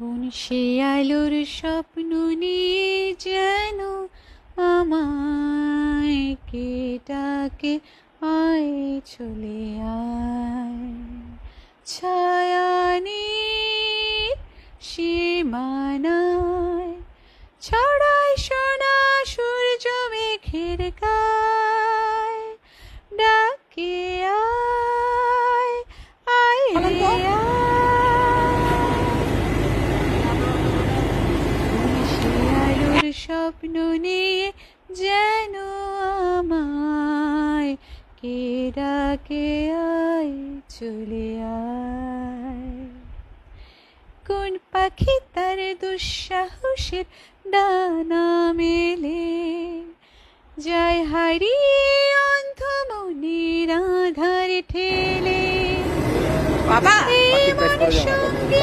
কোন সে আলোর স্বপ্ন নিয়ে যেন আমায় কে ডাকে, আয় চলে আয়। ছায়ানির সীমানায় ছড়ায় সোনা সূর্য মেঘের গায়, ডাকে আয়, আয় রে আয়। স্বপ্ন নিয়ে যেন আমায় কে ডাকে, আয় চলে আয়। কোন পাখি তার দুঃসাহসের ডানা মেলে যায় হারিয়ে অন্ধ মনের আধার ঠেলে। বাবা এই মন সঙ্গে